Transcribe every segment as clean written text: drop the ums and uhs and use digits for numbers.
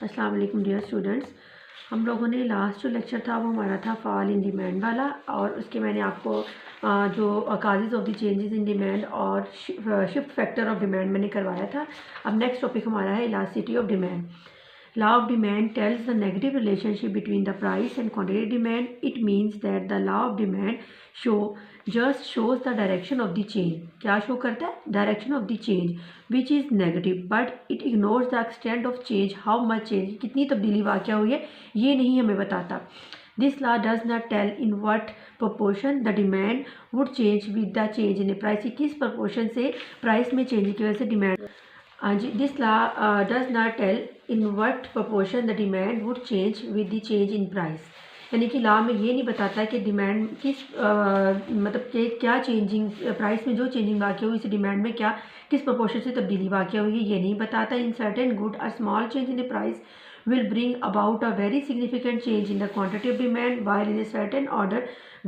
अस्सलाम वालेकुम dear students. हम लोगों ने लास्ट जो लेक्चर था वो हमारा था फॉल इन डिमांड वाला, और उसके मैंने आपको जो causes of the changes in demand और शिफ्ट फैक्टर ऑफ डिमांड मैंने करवाया था। अब नेक्स्ट टॉपिक हमारा है elasticity of demand. Law of demand tells the negative relationship between the price and quantity demand. It means that the law of demand shows the direction of the change. क्या show करता है? Direction of the change, which is negative, but it ignores the extent of change. How much change? कितनी तब्दीली वाक़या हुई है ये नहीं हमें बताता. This law does not tell in what proportion the demand would change with the change in the price. किस proportion से price में change की वजह से demand. This law does not tell in what proportion the demand would change with the change in price. यानी कि law में ये नहीं बताता है कि डिमांड किस मतलब कि क्या चेंजिंग प्राइस में जो चेंजिंग वाक़या हुई इस डिमांड में क्या किस प्रोपोर्शन से तब्दीली वाक़या हुई है ये नहीं बताता. In certain good a small change in the price will bring about a very significant change in the quantity of demand, while in a certain order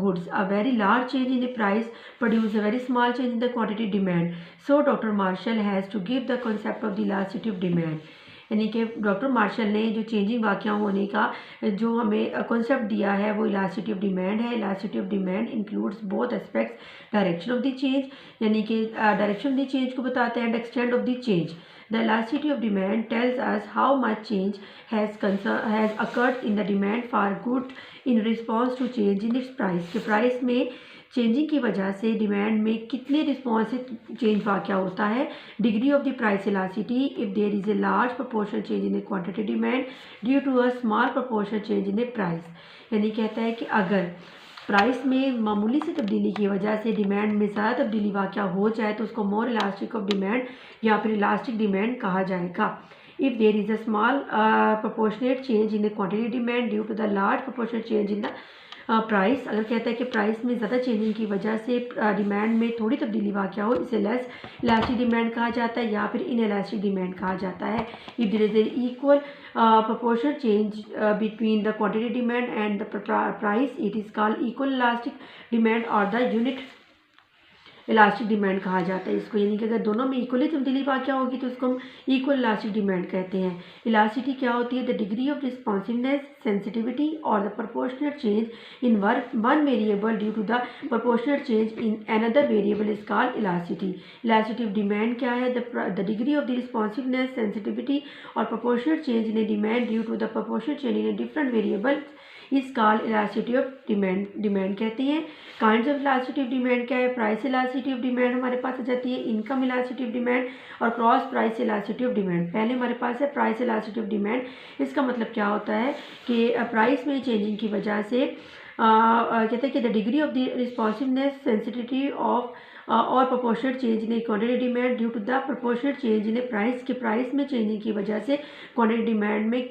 goods a very large change in the price produce a very small change in the quantity demand. So Dr. Marshall has to give the concept of the elasticity of demand. यानी कि doctor martial ने जो changing वाक़या होने का जो हमें concept दिया है वो इलास्टिसिटी ऑफ डिमांड है. Elasticity of demand includes both aspects, direction of the change यानी कि डायरेक्शन ऑफ द चेंज को बताते हैं and extent of the change. The elasticity of demand tells us how much change has occurred in the demand for good in response to change in its price. कि price में changing की वजह से demand में कितने response से change वाक़या होता है. Degree of the price elasticity if there is a large proportion change in the quantity demand due to a small proportion change in the price. यानी कहता है कि अगर प्राइस में मामूली से तब्दीली की वजह से डिमांड में ज़्यादा तब्दीली वाक़या हो जाए तो उसको मोर इलास्टिक ऑफ डिमांड या फिर इलास्टिक डिमांड कहा जाएगा. If there is a small proportionate change in the quantity demand due to the large proportionate change in the price, अगर कहता है कि प्राइस में ज़्यादा चेंजिंग की वजह से डिमांड में थोड़ी तब्दीली वाक़या हो इसे लेस इलास्टिक डिमांड कहा जाता है या फिर इन इलास्टिक डिमांड कहा जाता है. If there is a equal proportional change between the quantity demand and the price, it is called equal elastic demand or the unit elastic demand कहा जाता है इसको. यानी कि अगर दोनों में इक्वली तब्दीली वाक़या होगी तो उसको हम इक्वल इलास्टिक डिमांड कहते हैं. इलास्टिसिटी क्या होती है? The degree of responsiveness, sensitivity और the proportionate change in one variable due to the proportionate change in another variable is called elasticity. Elasticity of demand क्या है? The degree of the responsiveness, sensitivity और proportionate change in a demand due to the proportionate change in a different variable is called elasticity of demand. Demand कहते हैं. Kinds of elasticity of demand क्या है? Price elasticity of demand हमारे पास आ जाती है, income elasticity of demand और cross price elasticity of demand. पहले हमारे पास है प्राइस इलास्टिसिटी ऑफ डिमांड. इसका मतलब क्या होता है कि प्राइस में चेंजिंग की वजह से कहते हैं कि the degree of the responsiveness, sensitivity of और proportionate change in quantity demand due to the proportionate change in price के प्राइस में चेंजिंग की वजह से क्वांटिटी डिमांड में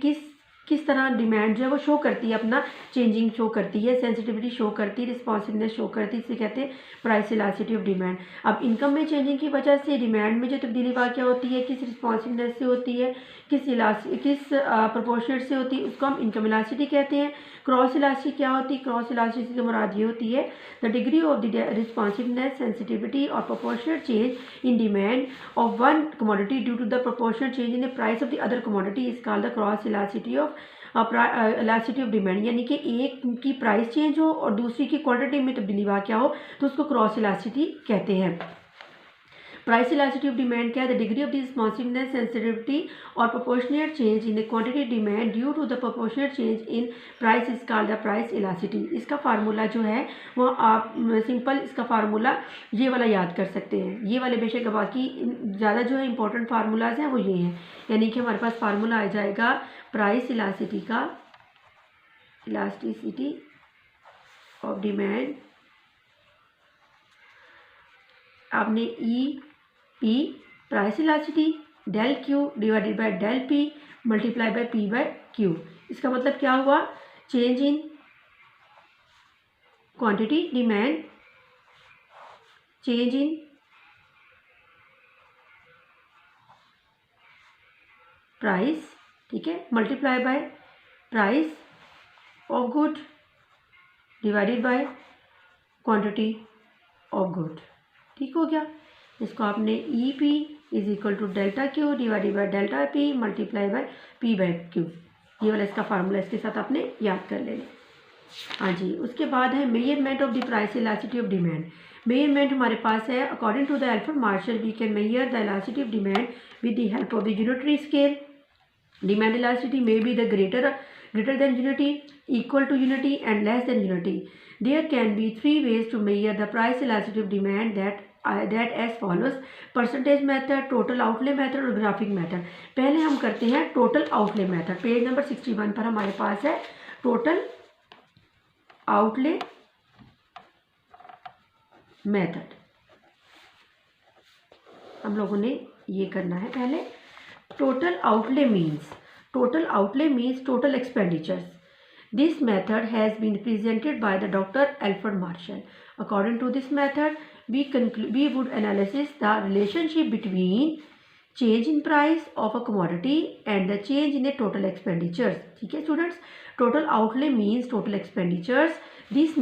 किस तरह डिमांड जो है वो शो करती है, अपना चेंजिंग शो करती है, सेंसिटिविटी शो करती है, रिस्पॉन्सिवनेस शो करती है. इसे कहते हैं प्राइस इलास्टिसिटी ऑफ डिमांड. अब इनकम में चेंजिंग की वजह से डिमांड में जो तब्दीली वाक़या होती है किस रिस्पॉन्सिवनेस से होती है, किस प्रोपोर्शनेट से होती है, उसको हम इनकम इलास्टिसिटी कहते हैं. क्रॉस इलास्टिसिटी क्या होती है? क्रॉस इलास्टिसिटी से मुराद ये होती है the degree of the responsiveness, sensitivity और proportionate change in demand of one commodity due to the proportionate change in the price of the other commodity is called the cross elasticity of elasticity of demand. यानी कि एक की price change हो और दूसरी की quantity में तब्दीली वाक़या हो तो उसको क्रॉस इलास्टिसिटी कहते हैं. प्राइस इलास्टिसिटी ऑफ डिमांड क्या है? The degree of the responsiveness, sensitivity और proportionate change in the quantity demand due to the proportionate change in price is called the price elasticity. इसका फार्मूला जो है वो आप सिंपल इसका फार्मूला ये वाला याद कर सकते हैं. ये वाले बेशक बाकी ज़्यादा जो है इंपॉर्टेंट फार्मूलाज हैं वो ये हैं. यानी कि हमारे पास फार्मूला आ जाएगा प्राइस इलास्टिसिटी का, इलास्टिसिटी ऑफ डिमांड आपने E P price elasticity del Q divided by del P multiply by P by Q. इसका मतलब क्या हुआ? Change in quantity demand, change in price, ठीक है, multiply by price of good divided by quantity of good. ठीक हो गया. इसको आपने E P is equal to delta Q divided by delta P multiply by P by Q. ये वाला इसका फार्मूला इसके साथ आपने याद कर लेना। हाँ जी, उसके बाद है measurement of the price elasticity of demand. Measurement हमारे पास है according to the Alfred Marshall we can measure the elasticity of demand with the help of the unitary scale. Demand elasticity may be the greater than unity, equal to unity and less than unity. There can be three ways to measure the price elasticity of demand that as follows: percentage method, total outlay method और graphic method। पहले हम करते हैं total outlay method। Page number 61 पर हमारे पास है total outlay method। हम लोगों ने ये करना है पहले। total outlay means total expenditures. This method has been presented by the Dr. Alfred Marshall. According to this method, we would analyze the relationship between change in price of a commodity and the change in the total expenditures. ठीक है students, total outlay means total expenditures. This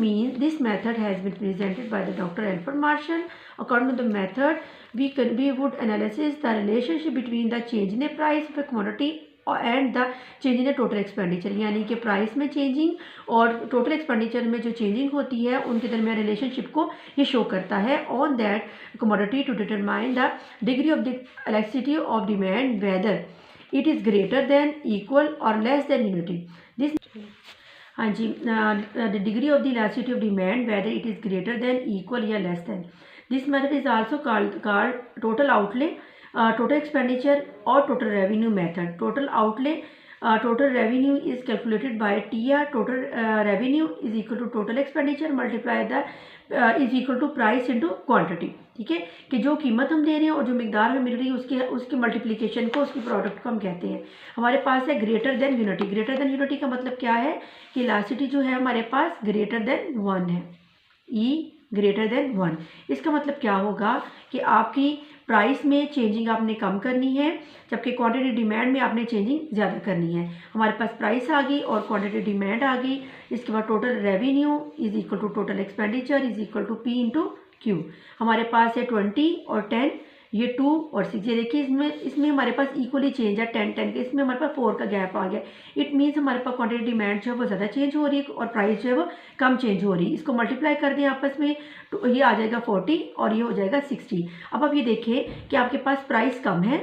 method has been presented by the Dr. Alfred Marshall. According to the method, we would analyze the relationship between the change in the price of a commodity and the change in total expenditure, यानी कि price में changing और total expenditure में जो changing होती है उनके दरमियान रिलेशनशिप को ये शो करता है on that commodity to determine the degree of the elasticity of demand whether it is greater than equal और लेस देन यूनिटी। दिस हाँ जी, the degree of the elasticity of demand whether it is greater than equal या less than. This method is also called total outlay, total expenditure or total revenue method. Total revenue is calculated by TR. Total revenue is equal to total expenditure multiply the is equal to price into quantity। ठीक है, कि जो कीमत हम दे रहे हैं और जो मिकदार हमें मिल रही है उसकी मल्टीप्लिकेशन को उसकी प्रोडक्ट को हम कहते हैं। हमारे पास है greater than unity. Greater than unity का मतलब क्या है कि इलास्टिसिटी जो है हमारे पास ग्रेटर देन 1 है, ई ग्रेटर देन 1। इसका मतलब क्या होगा कि आपकी प्राइस में चेंजिंग आपने कम करनी है जबकि क्वांटिटी डिमांड में आपने चेंजिंग ज़्यादा करनी है। हमारे पास प्राइस आ गई और क्वांटिटी डिमांड आ गई। इसके बाद total revenue is equal to total expenditure is equal to P into Q. हमारे पास है 20 और 10, ये 2 और 6। ये देखिए इसमें हमारे पास इक्वली चेंज है 10 के, इसमें हमारे पास 4 का गैप आ गया। इट मीन्स हमारे पास क्वांटिटी डिमांड जो है वो ज़्यादा चेंज हो रही है और प्राइस जो है वो कम चेंज हो रही है। इसको मल्टीप्लाई कर दें आपस में तो ये आ जाएगा 40 और ये हो जाएगा 60। अब आप ये देखें कि आपके पास प्राइस कम है,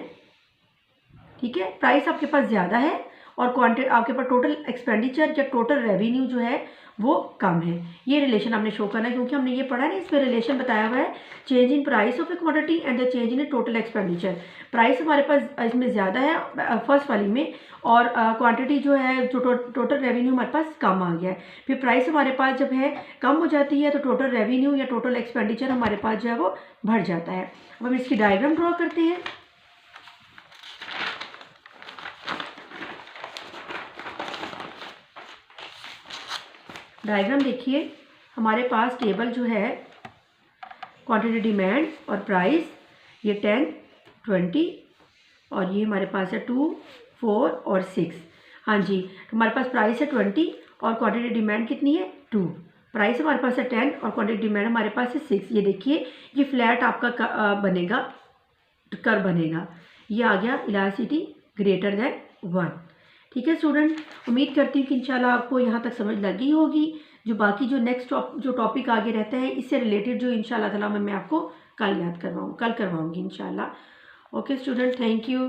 ठीक है, प्राइस आपके पास ज़्यादा है और क्वांटिटी आपके पास टोटल एक्सपेंडिचर या टोटल रेवेन्यू जो है वो कम है। ये रिलेशन आपने शो करना है क्योंकि हमने ये पढ़ा है ना, इसमें रिलेशन बताया हुआ है change in price of A commodity and the change in total expenditure. Price हमारे पास इसमें ज़्यादा है फर्स्ट वाली में और क्वांटिटी जो है जो टोटल रेवेन्यू हमारे पास कम आ गया है। फिर प्राइस हमारे पास जब है कम हो जाती है तो टोटल रेवेन्यू या टोटल एक्सपेंडिचर हमारे पास जो है वो बढ़ जाता है। अब हम इसकी डायग्राम ड्रॉ करते हैं। डायग्राम देखिए, हमारे पास टेबल जो है क्वांटिटी डिमांड और प्राइस, ये 10, 20 और ये हमारे पास है 2, 4 और 6। हाँ जी, हमारे पास प्राइस है 20 और क्वांटिटी डिमांड कितनी है 2। प्राइस हमारे पास है 10 और क्वांटिटी डिमांड हमारे पास है 6। ये देखिए ये फ्लैट आपका बनेगा, कर्व बनेगा। ये आ गया इलास्टिसिटी ग्रेटर देन 1। ठीक है स्टूडेंट, उम्मीद करती हूँ कि इंशाल्लाह आपको यहाँ तक समझ लगी होगी। जो बाकी जो नेक्स्ट जो टॉपिक आगे रहता है इससे रिलेटेड जो इंशाल्लाह ताला मैं आपको कल करवाऊँगी इंशाल्लाह। Okay student, thank you.